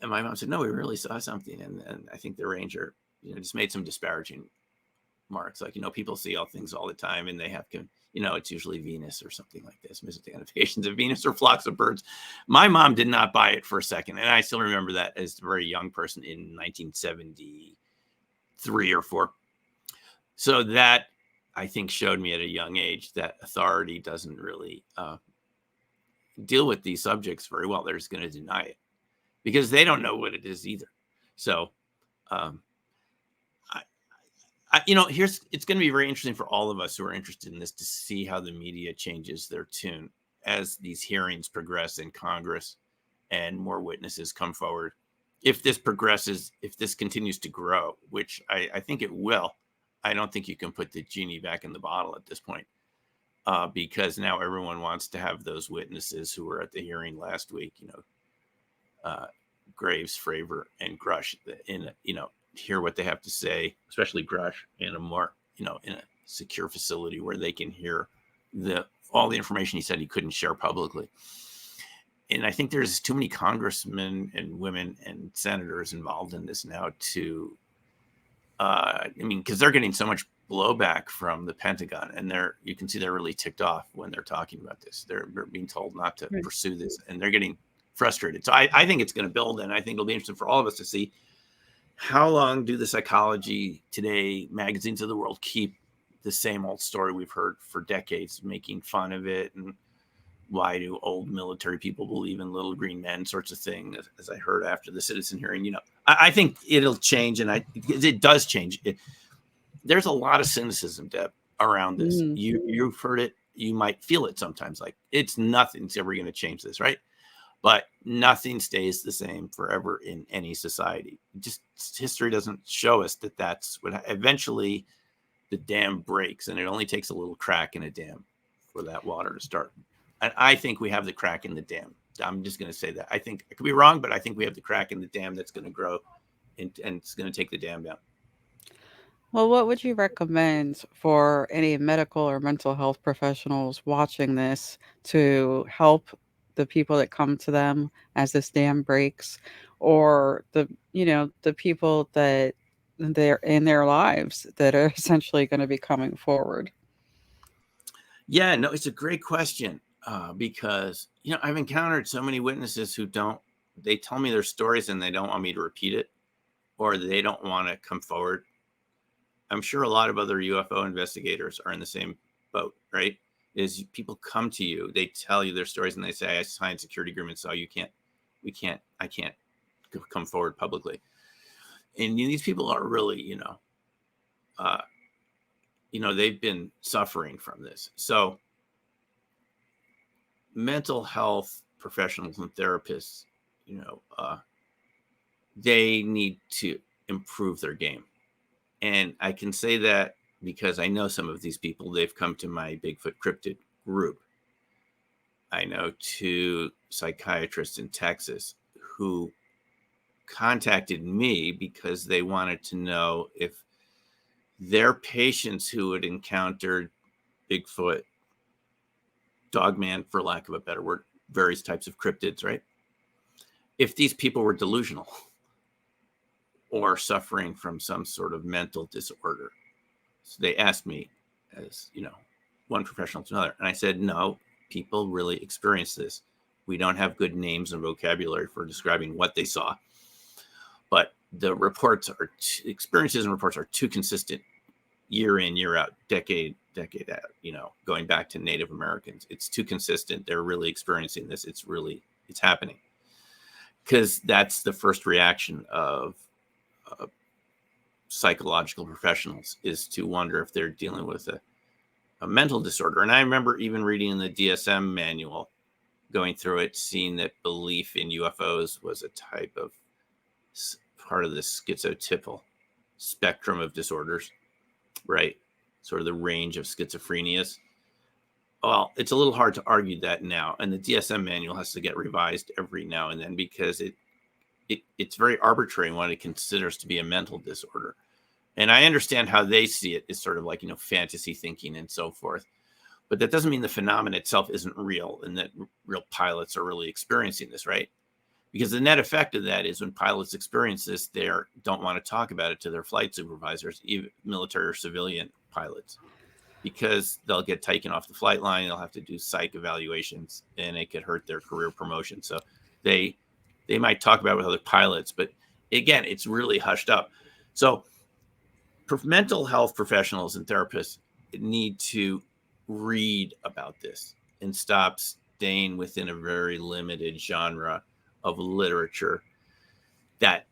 my mom said, no, we really saw something. And I think the ranger, just made some disparaging marks. Like, people see all things all the time and they have, it's usually Venus or something like this, misidentifications of Venus or flocks of birds. My mom did not buy it for a second. And I still remember that as a very young person in 1973 or 4. So that, I think, showed me at a young age that authority doesn't really deal with these subjects very well. They're just going to deny it because they don't know what it is either. So, it's going to be very interesting for all of us who are interested in this to see how the media changes their tune as these hearings progress in Congress and more witnesses come forward. If this progresses, if this continues to grow, which I think it will, I don't think you can put the genie back in the bottle at this point, because now everyone wants to have those witnesses who were at the hearing last week, Graves, Fravor, and Grush, hear what they have to say, especially Grush, in a more, in a secure facility where they can hear all the information he said he couldn't share publicly. And I think there's too many congressmen and women and senators involved in this now to, because they're getting so much blowback from the Pentagon, and you can see they're really ticked off when they're talking about this. They're being told not to pursue this, and they're getting frustrated. So I think it's going to build, and I think it'll be interesting for all of us to see how long do the Psychology Today magazines of the world keep the same old story we've heard for decades, making fun of it, and why do old military people believe in little green men, sorts of thing, as I heard after the Citizen hearing. I think it'll change, and it does change. There's a lot of cynicism, Deb, around this. Mm-hmm. You've heard it. You might feel it sometimes, like nothing's ever going to change this, right? But nothing stays the same forever in any society. Just history doesn't show us that that's what eventually the dam breaks, and it only takes a little crack in a dam for that water to start. And I think we have the crack in the dam. I'm just going to say that. I think I could be wrong, but I think we have the crack in the dam that's going to grow, and it's going to take the dam down. Well, what would you recommend for any medical or mental health professionals watching this to help the people that come to them as this dam breaks, or the people that they're in their lives that are essentially going to be coming forward? Yeah, no, it's a great question, because I've encountered so many witnesses who they tell me their stories and they don't want me to repeat it, or they don't want to come forward. I'm sure a lot of other UFO investigators are in the same boat, right? Is people come to you, they tell you their stories, and they say, I signed security agreements, so I can't come forward publicly. And these people are really, they've been suffering from this. So mental health professionals and therapists, they need to improve their game. And I can say that because I know some of these people. They've come to my Bigfoot Cryptid group. I know 2 psychiatrists in Texas who contacted me because they wanted to know if their patients who had encountered Bigfoot, Dogman, for lack of a better word, various types of cryptids, right? If these people were delusional or suffering from some sort of mental disorder. So they asked me, as one professional to another, and I said, no, people really experience this. We don't have good names and vocabulary for describing what they saw, but the experiences and reports are too consistent, year in, year out, decade out, going back to Native Americans. It's too consistent. They're really experiencing this. It's happening. Because that's the first reaction of psychological professionals, is to wonder if they're dealing with a mental disorder. And I remember even reading in the DSM manual, going through it, seeing that belief in UFOs was a type of part of the schizotypal spectrum of disorders, right? Sort of the range of schizophrenias. Well, it's a little hard to argue that now. And the DSM manual has to get revised every now and then because it's very arbitrary in what it considers to be a mental disorder. And I understand how they see it as sort of like, fantasy thinking and so forth. But that doesn't mean the phenomenon itself isn't real and that real pilots are really experiencing this, right? Because the net effect of that is when pilots experience this, they don't want to talk about it to their flight supervisors, even military or civilian pilots, because they'll get taken off the flight line. They'll have to do psych evaluations, and it could hurt their career promotion. So they might talk about it with other pilots, but again, it's really hushed up. So mental health professionals and therapists need to read about this and stop staying within a very limited genre of literature that,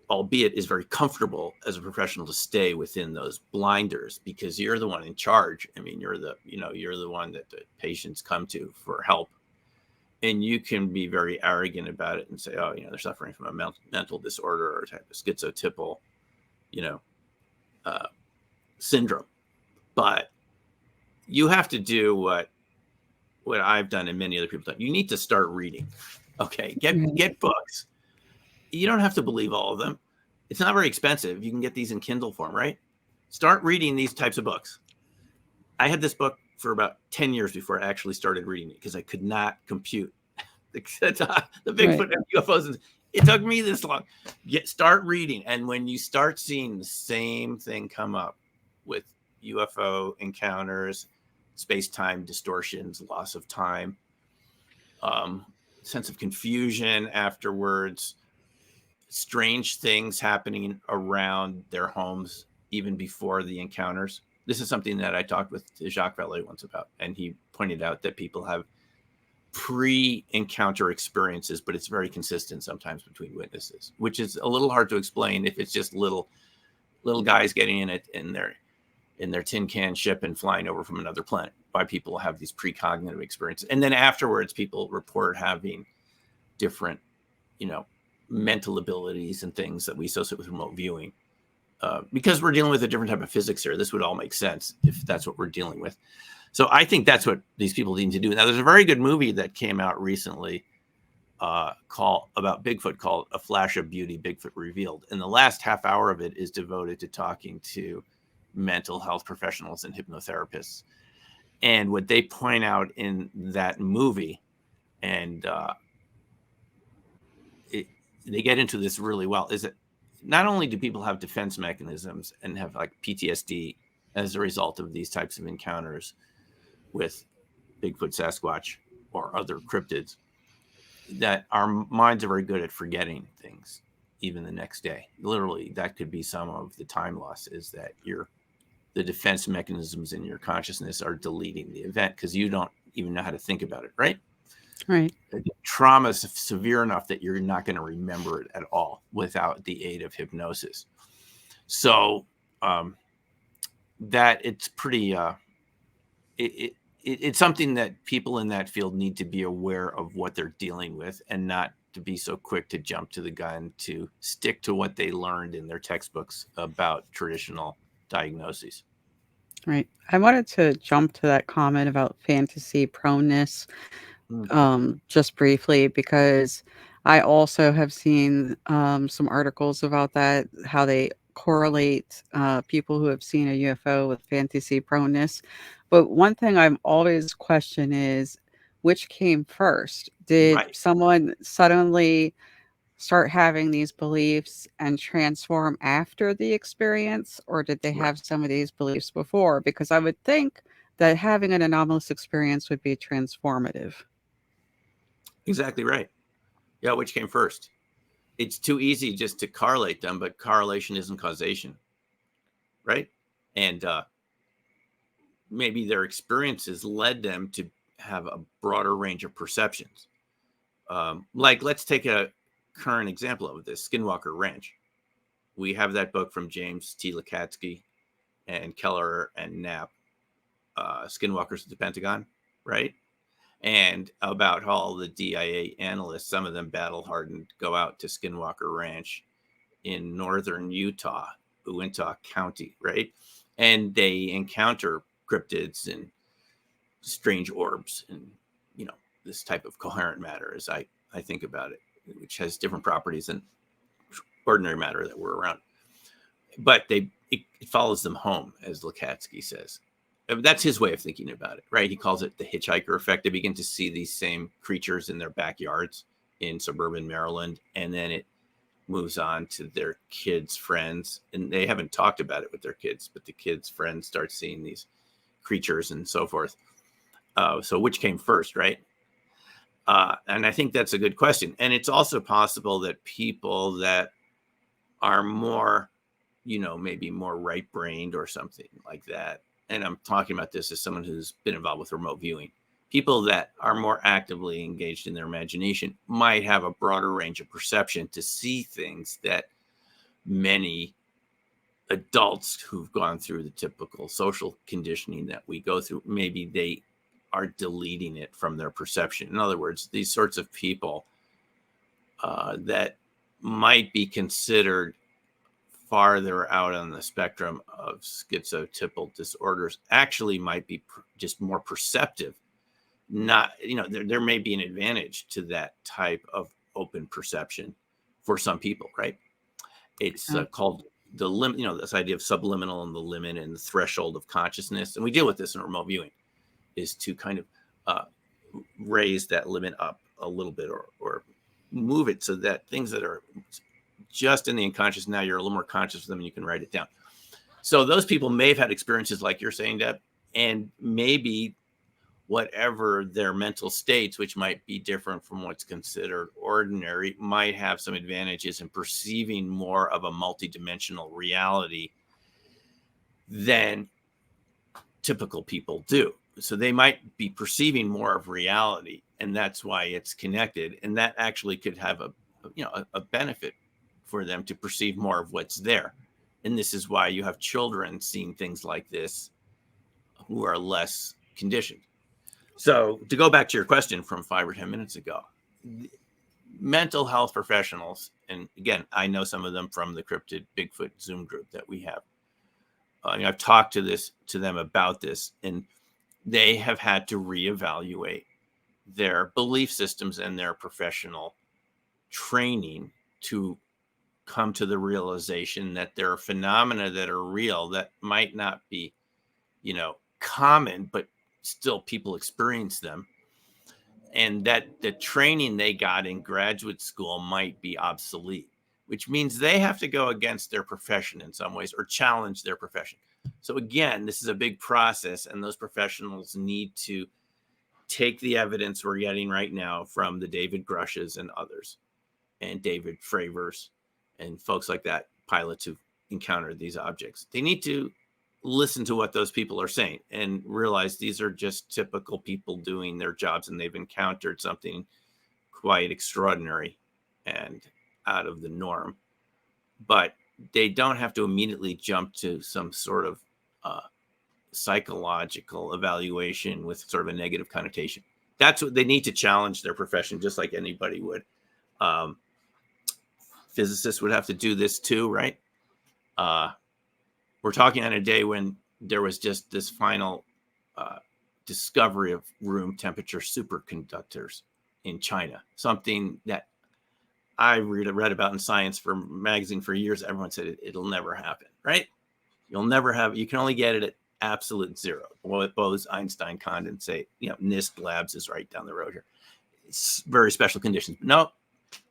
albeit, is very comfortable as a professional to stay within those blinders, because you're the one in charge. I mean, you're the one that the patients come to for help, and you can be very arrogant about it and say, oh, they're suffering from a mental disorder or type of schizotypal, syndrome. But you have to do what I've done and many other people have done. You need to start reading. Okay, get books. You don't have to believe all of them. It's not very expensive. You can get these in Kindle form, right? Start reading these types of books. I had this book for about 10 years before I actually started reading it, because I could not compute the Bigfoot and UFOs. It took me this long. Start reading. And when you start seeing the same thing come up with UFO encounters, space-time distortions, loss of time, sense of confusion afterwards, strange things happening around their homes even before the encounters. This is something that I talked with Jacques Vallée once about, and he pointed out that people have pre-encounter experiences, but it's very consistent sometimes between witnesses, which is a little hard to explain if it's just little guys getting in their tin can ship and flying over from another planet. Why people have these precognitive experiences, and then afterwards people report having different, mental abilities and things that we associate with remote viewing. Because we're dealing with a different type of physics here, this would all make sense if that's what we're dealing with. So I think that's what these people need to do. Now, there's a very good movie that came out recently about Bigfoot called A Flash of Beauty, Bigfoot Revealed. And the last half hour of it is devoted to talking to mental health professionals and hypnotherapists. And what they point out in that movie, and they get into this really well, is that not only do people have defense mechanisms and have like PTSD as a result of these types of encounters with Bigfoot, Sasquatch, or other cryptids, that our minds are very good at forgetting things even the next day. Literally, that could be some of the time loss, is that the defense mechanisms in your consciousness are deleting the event because you don't even know how to think about it, right? Right. The trauma is severe enough that you're not going to remember it at all without the aid of hypnosis. So that it's pretty, it's something that people in that field need to be aware of what they're dealing with, and not to be so quick to jump to the gun, to stick to what they learned in their textbooks about traditional diagnoses. Right. I wanted to jump to that comment about fantasy proneness, just briefly, because I also have seen some articles about that, how they correlate people who have seen a UFO with fantasy proneness. But one thing I'm always question is, which came first? Did Right. someone suddenly start having these beliefs and transform after the experience, or did they Right. have some of these beliefs before? Because I would think that having an anomalous experience would be transformative. Exactly right. Yeah, which came first? It's too easy just to correlate them, but correlation isn't causation, right? And maybe their experiences led them to have a broader range of perceptions. Like, let's take a current example of this: Skinwalker Ranch. We have that book from James T. Lukatsky and Keller and Knapp, Skinwalkers at the Pentagon, right? And about how all the DIA analysts, some of them battle hardened, go out to Skinwalker Ranch in northern Utah, Uintah County, right? And they encounter cryptids and strange orbs and, this type of coherent matter, as I think about it, which has different properties than ordinary matter that we're around. But it follows them home, as Lukatsky says. That's his way of thinking about it, right? He calls it the hitchhiker effect. They begin to see these same creatures in their backyards in suburban Maryland, and then moves on to their kids' friends, and they haven't talked about it with their kids, but the kids' friends start seeing these creatures and so forth. So which came first, right? And I think that's a good question. And it's also possible that people that are more, maybe more right-brained or something like that, and I'm talking about this as someone who's been involved with remote viewing, people that are more actively engaged in their imagination might have a broader range of perception to see things that many adults who've gone through the typical social conditioning that we go through, maybe they are deleting it from their perception. In other words, these sorts of people that might be considered farther out on the spectrum of schizotypal disorders actually might be just more perceptive. Not, there may be an advantage to that type of open perception for some people, right? It's called the limit, this idea of subliminal and the limit and the threshold of consciousness. And we deal with this in remote viewing, is to kind of raise that limit up a little bit, or move it so that things that are just in the unconscious, now you're a little more conscious of them and you can write it down. So those people may have had experiences like you're saying, Deb, and maybe whatever their mental states, which might be different from what's considered ordinary, might have some advantages in perceiving more of a multidimensional reality than typical people do. So they might be perceiving more of reality, and that's why it's connected. And that actually could have a benefit for them to perceive more of what's there. And this is why you have children seeing things like this who are less conditioned. So to go back to your question from 5 or 10 minutes ago, mental health professionals, and again, I know some of them from the Cryptid Bigfoot Zoom group that we have. I've talked to them about this, and they have had to reevaluate their belief systems and their professional training to come to the realization that there are phenomena that are real that might not be, common, but still people experience them. And that the training they got in graduate school might be obsolete, which means they have to go against their profession in some ways or challenge their profession. So again, this is a big process, and those professionals need to take the evidence we're getting right now from the David Grushes and others, and David Fravers and folks like that, pilots who've encountered these objects. They need to listen to what those people are saying and realize these are just typical people doing their jobs, and they've encountered something quite extraordinary and out of the norm. But they don't have to immediately jump to some sort of psychological evaluation with sort of a negative connotation. That's what they need to challenge their profession, just like anybody would. Physicists would have to do this too, right? We're talking on a day when there was just this final discovery of room temperature superconductors in China, something that I read about in Science for magazine for years. Everyone said it'll never happen, right? You'll never have, you can only get it at absolute zero. Bose-Einstein condensate, NIST Labs is right down the road here. It's very special conditions. But no,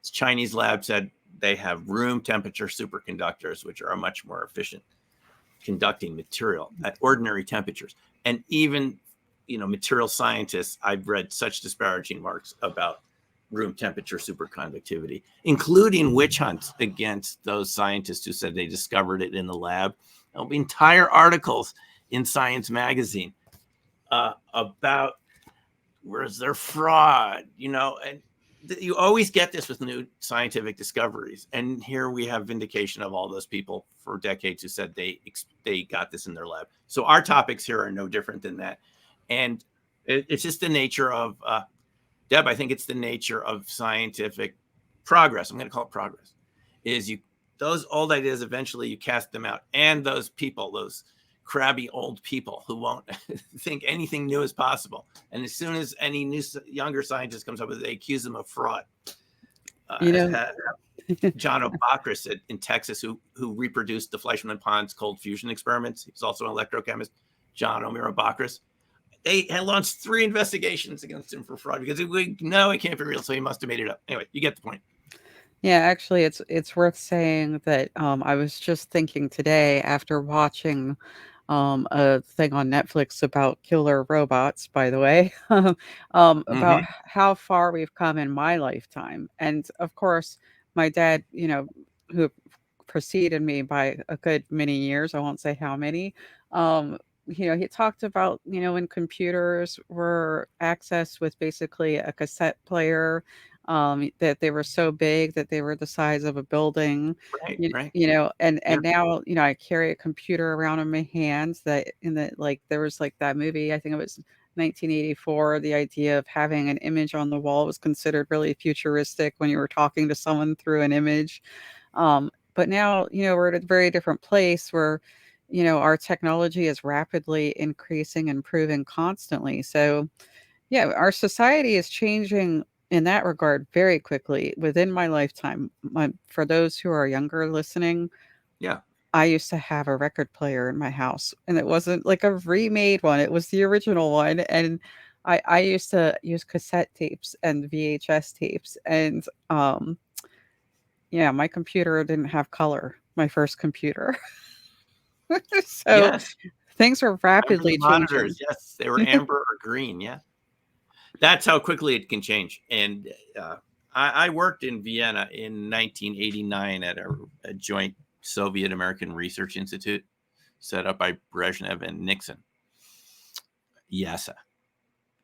this Chinese lab said they have room temperature superconductors, which are a much more efficient conducting material at ordinary temperatures. And even, material scientists, I've read such disparaging remarks about room temperature superconductivity, including witch hunts against those scientists who said they discovered it in the lab. There'll be entire articles in Science magazine about where's their fraud, and you always get this with new scientific discoveries. And here we have vindication of all those people for decades who said they got this in their lab. So our topics here are no different than that. And it's just the nature of, Deb, I think it's the nature of scientific progress. I'm going to call it progress. Is those old ideas, eventually you cast them out. And those people, those crabby old people who won't think anything new is possible. And as soon as any new younger scientist comes up with it, they accuse them of fraud. John O'Bacris in Texas, who reproduced the Fleischmann-Pons cold fusion experiments. He's also an electrochemist, John O'Bacris. They had launched 3 investigations against him for fraud because we know it can't be real, so he must have made it up. Anyway, you get the point. Yeah, actually, it's worth saying that I was just thinking today after watching a thing on Netflix about killer robots, by the way, about Hmm. how far we've come in my lifetime. And of course, my dad, who preceded me by a good many years, I won't say how many, he talked about, when computers were accessed with basically a cassette player, that they were so big that they were the size of a building. Right, right. And Yeah, now, I carry a computer around in my hands that in the like there was like that movie, I think it was 1984, the idea of having an image on the wall was considered really futuristic when you were talking to someone through an image. But now, we're at a very different place where, our technology is rapidly increasing and improving constantly. So, yeah, our society is changing in that regard very quickly within my lifetime. For those who are younger listening, yeah. I used to have a record player in my house, and it wasn't like a remade one, it was the original one. And I used to use cassette tapes and VHS tapes. And yeah, my computer didn't have color, my first computer. So Yes. things are Under the rapidly monitors, changing. yes, they were amber or green. Yeah, that's how quickly it can change. And I worked in Vienna in 1989 at a joint Soviet American Research Institute set up by Brezhnev and Nixon, IASA,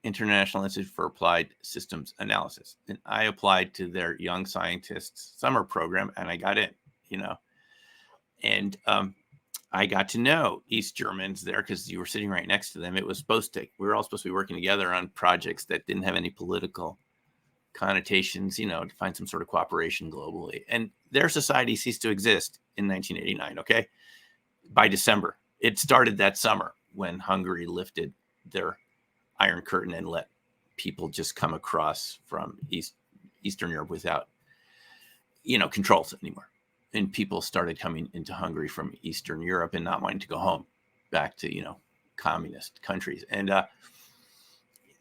International Institute for Applied Systems Analysis. And I applied to their Young Scientists summer program, and I got in. You know, and I got to know East Germans there because you were sitting right next to them. It was supposed to, we were all supposed to be working together on projects that didn't have any political connotations, to find some sort of cooperation globally. And their society ceased to exist in 1989, okay? By December. It started that summer when Hungary lifted their Iron Curtain and let people just come across from Eastern Europe without, controls anymore. And people started coming into Hungary from Eastern Europe and not wanting to go home back to, communist countries. And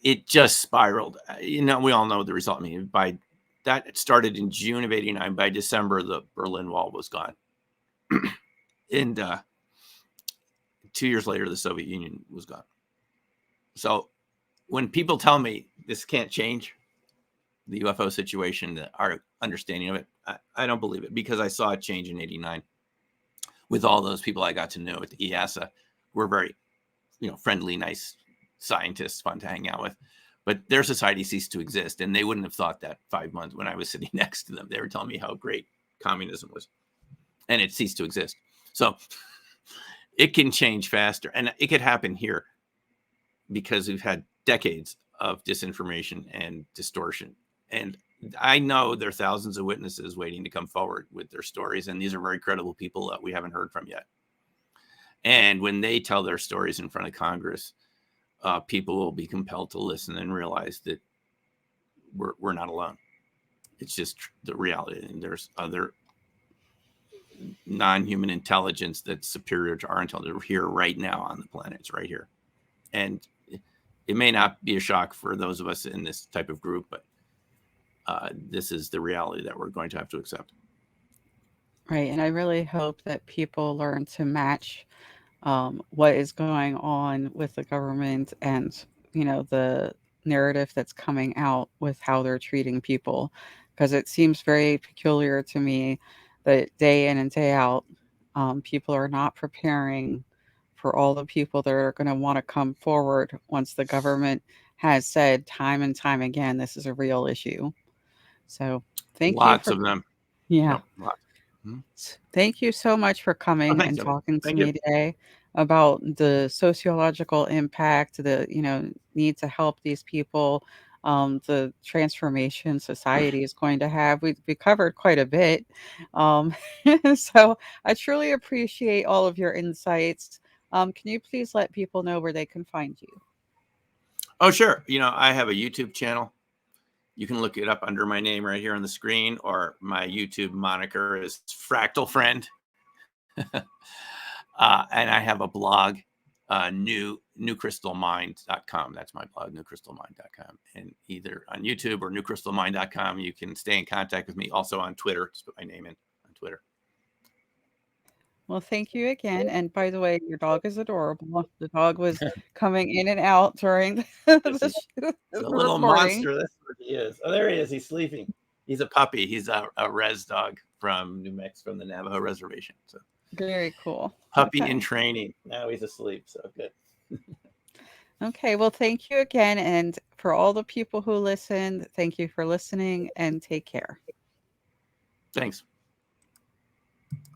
it just spiraled. We all know the result. I mean, by that it started in June of '89. By December, the Berlin Wall was gone. And 2 years later, the Soviet Union was gone. So when people tell me this can't change, the UFO situation, our understanding of it, I don't believe it, because I saw it change in '89 with all those people I got to know at the EASA. Were very, friendly, nice scientists, fun to hang out with. But their society ceased to exist, and they wouldn't have thought that 5 months when I was sitting next to them. They were telling me how great communism was, and it ceased to exist. So it can change faster, and it could happen here because we've had decades of disinformation and distortion. And I know there are thousands of witnesses waiting to come forward with their stories, and these are very credible people that we haven't heard from yet. And when they tell their stories in front of Congress, people will be compelled to listen and realize that we're not alone. It's just the reality, and there's other non-human intelligence that's superior to our intelligence here right now on the planet. It's right here, and it may not be a shock for those of us in this type of group, but this is the reality that we're going to have to accept. Right. And I really hope that people learn to match what is going on with the government and, the narrative that's coming out with how they're treating people. Because it seems very peculiar to me that day in and day out, people are not preparing for all the people that are going to want to come forward once the government has said time and time again, this is a real issue. So thank you Lots for, of them. yeah. Yep, lots. Hmm. Thank you so much for Oh, coming thanks, and Emily. talking to Thank you. me today about the sociological impact, the need to help these people, the transformation society is going to have. We covered quite a bit, um, so I truly appreciate all of your insights. Can you please let people know where they can find you? Oh, sure. I have a YouTube channel. You can look it up under my name right here on the screen, or my YouTube moniker is Fractal Friend. And I have a blog, newcrystalmind.com. That's my blog, newcrystalmind.com. And either on YouTube or newcrystalmind.com, you can stay in contact with me. Also on Twitter, just put my name in on Twitter. Well, thank you again. And by the way, your dog is adorable. The dog was coming in and out during the He's a little recording. monster. That's what he is. Oh, there he is. He's sleeping. He's a puppy. He's a res dog from New Mexico, from the Navajo reservation. So Very cool. puppy in Okay. training. Now he's asleep. So good. Okay. Well, thank you again. And for all the people who listened, thank you for listening and take care. Thanks.